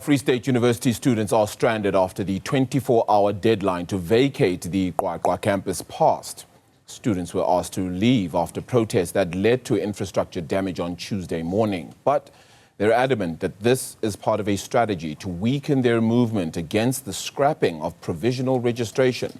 Free State University students are stranded after the 24-hour deadline to vacate the Qwaqwa campus passed. Students were asked to leave after protests that led to infrastructure damage on Tuesday morning. But they're adamant that this is part of a strategy to weaken their movement against the scrapping of provisional registration.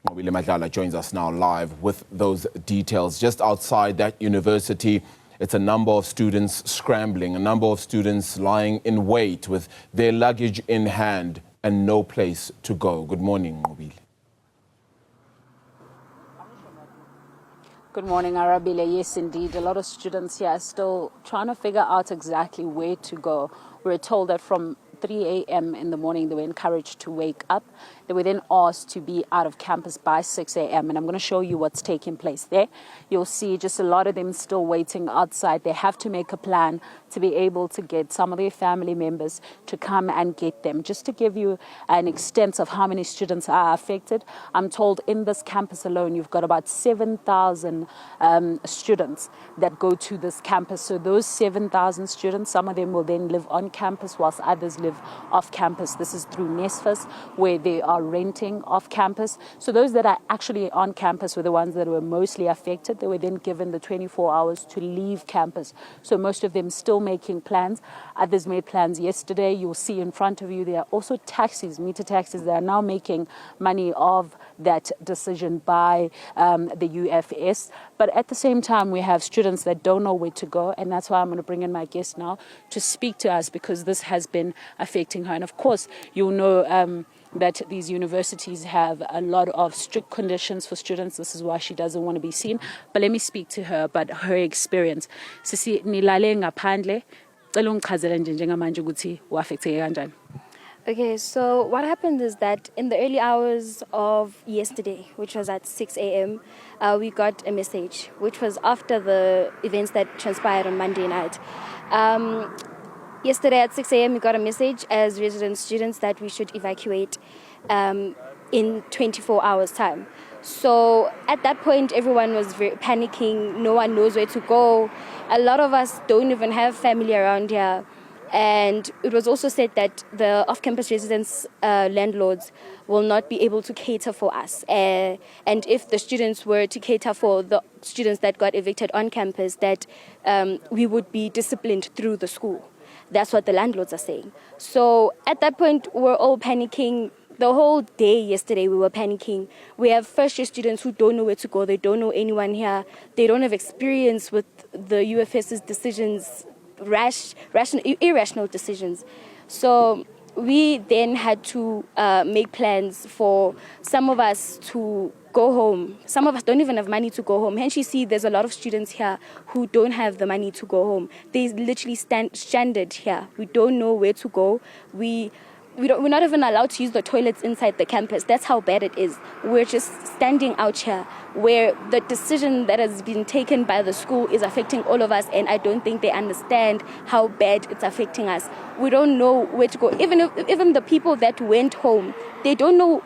Nqobile Madlala joins us now live with those details. Just outside that university, it's a number of students scrambling, a number of students lying in wait with their luggage in hand and no place to go. Good morning, Nqobile. Good morning, Arabile. Yes, indeed. A lot of students here are still trying to figure out exactly where to go. We're told that from 3 a.m. in the morning, they were encouraged to wake up. They were then asked to be out of campus by 6 a.m. And I'm going to show you what's taking place there. You'll see just a lot of them still waiting outside. They have to make a plan to be able to get some of their family members to come and get them. Just to give you an extent of how many students are affected, I'm told in this campus alone, you've got about 7,000 students that go to this campus. So those 7,000 students, some of them will then live on campus whilst others live off campus. This is through NSFAS, where they are renting off campus. So those that are actually on campus were the ones that were mostly affected. They were then given the 24 hours to leave campus. So most of them still making plans. Others made plans yesterday. You'll see in front of you there are also taxis, meter taxis, that are now making money of that decision by the UFS. But at the same time, we have students that don't know where to go, and that's why I'm going to bring in my guest now to speak to us, because this has been affecting her. And of course, you'll know that these universities have a lot of strict conditions for students. This is why she doesn't want to be seen. But let me speak to her about her experience. Sisi nilale ngaphandle, cela ungichazele nje njengamanje ukuthi uaffecteke kanjani. Okay, so what happened is that in the early hours of yesterday, which was at 6 a.m., we got a message, which was after the events that transpired on Monday night. Yesterday at 6 a.m., we got a message as resident students that we should evacuate in 24 hours' time. So at that point, everyone was very panicking. No one knows where to go. A lot of us don't even have family around here. And it was also said that the off-campus residents, landlords, will not be able to cater for us. And if the students were to cater for the students that got evicted on campus, that we would be disciplined through the school. That's what the landlords are saying. So at that point, we're all panicking. The whole day yesterday, we were panicking. We have first-year students who don't know where to go. They don't know anyone here. They don't have experience with the UFS's decisions, irrational decisions. So we then had to make plans for some of us to go home. Some of us don't even have money to go home. Hence you see there's a lot of students here who don't have the money to go home. They literally stranded here. We don't know where to go. We're not even allowed to use the toilets inside the campus. That's how bad it is. We're just standing out here where the decision that has been taken by the school is affecting all of us, and I don't think they understand how bad it's affecting us. We don't know where to go. Even the people that went home, they don't know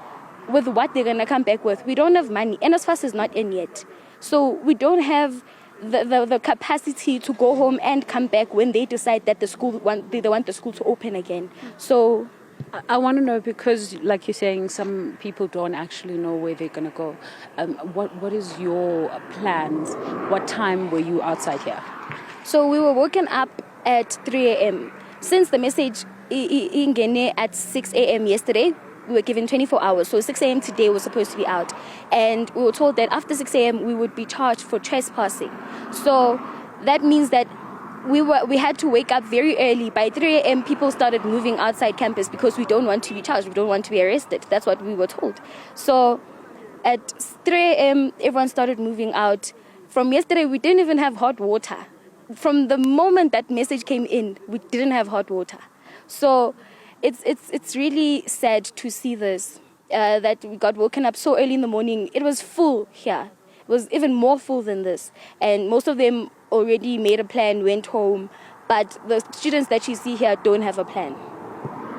with what they're going to come back with. We don't have money. NSFAS is not in yet. So we don't have the capacity to go home and come back when they decide that they want the school to open again. So I want to know, because like you're saying, some people don't actually know where they're going to go. What is your plans? What time were you outside here? So we were woken up at 3 a.m. Since the message ingene at 6 a.m. yesterday, we were given 24 hours. So 6 a.m. today was supposed to be out. And we were told that after 6 a.m. we would be charged for trespassing. So that means that we had to wake up very early. By 3 a.m. people started moving outside campus because we don't want to be charged. We don't want to be arrested. That's what we were told. So at 3 a.m. everyone started moving out. From yesterday, we didn't even have hot water. From the moment that message came in, we didn't have hot water. So it's really sad to see this, that we got woken up so early in the morning. It was full here. It was even more full than this. And most of them already made a plan, went home. But the students that you see here don't have a plan.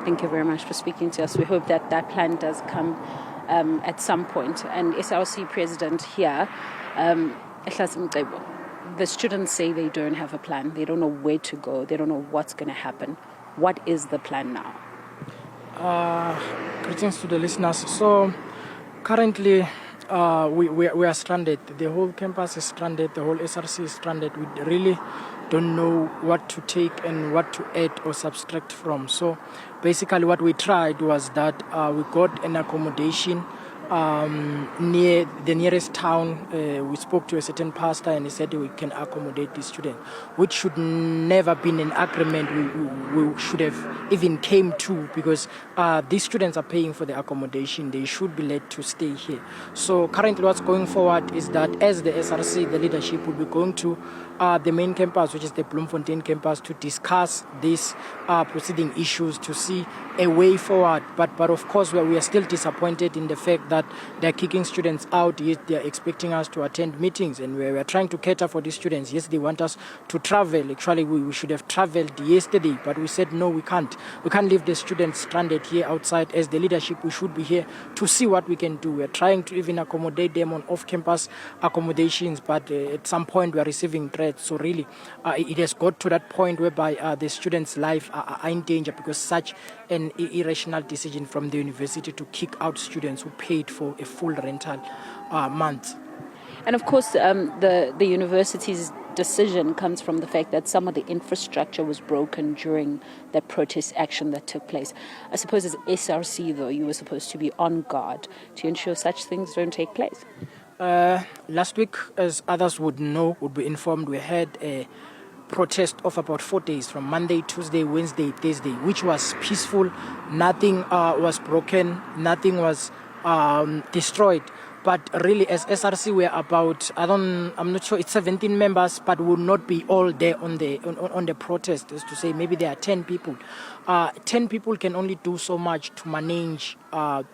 Thank you very much for speaking to us. We hope that that plan does come at some point. And SRC president here, the students say they don't have a plan. They don't know where to go. They don't know what's going to happen. What is the plan now? Greetings to the listeners. So currently we are stranded. The whole campus is stranded. The whole SRC is stranded. We really don't know what to take and what to add or subtract from. So basically what we tried was that we got an accommodation near the nearest town. We spoke to a certain pastor and he said we can accommodate the student, which should never been an agreement we should have even came to, because these students are paying for the accommodation. They should be let to stay here. So currently what's going forward is that as the SRC, the leadership will be going to the main campus, which is the Bloemfontein campus, to discuss these proceeding issues, to see a way forward. But of course we are still disappointed in the fact that they're kicking students out, yet they're expecting us to attend meetings, and we're trying to cater for these students. Yes, they want us to travel. Actually, we should have traveled yesterday, but we said no, we can't. We can't leave the students stranded here outside. As the leadership, we should be here to see what we can do. We're trying to even accommodate them on off-campus accommodations, but at some point we're receiving threats. So really, it has got to that point whereby the students' life are in danger because such an irrational decision from the university to kick out students who paid for a full rental month. And of course, the university's decision comes from the fact that some of the infrastructure was broken during that protest action that took place. I suppose as SRC, though, you were supposed to be on guard to ensure such things don't take place. Last week, as others would be informed, we had a protest of about 4 days, from Monday, Tuesday, Wednesday, Thursday, which was peaceful. Nothing was broken, nothing was destroyed. But really, as SRC, we're about, I'm not sure, it's 17 members, but will not be all there on the protest. Is to say, maybe there are 10 people. 10 people can only do so much to manage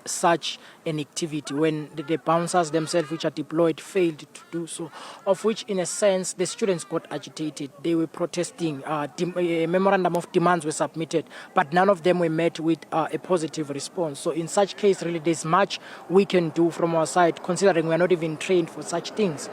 such an activity when the bouncers themselves, which are deployed, failed to do so, of which, in a sense, the students got agitated. They were protesting. A memorandum of demands were submitted, but none of them were met with a positive response. So in such case, really, there's much we can do from our side, considering we're not even trained for such things.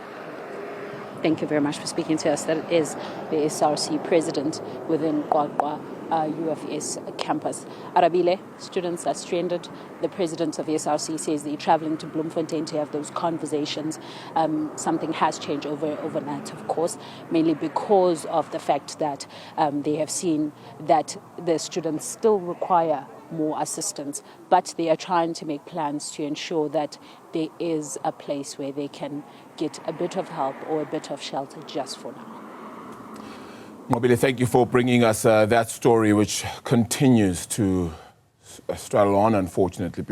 Thank you very much for speaking to us. That is the SRC president within Qwaqwa UFS campus. Arabile, students are stranded. The president of the SRC says they're traveling to Bloemfontein to have those conversations. Something has changed overnight, of course, mainly because of the fact that they have seen that the students still require more assistance, but they are trying to make plans to ensure that there is a place where they can get a bit of help or a bit of shelter just for now. Nqobile, thank you for bringing us that story, which continues to straddle on, unfortunately.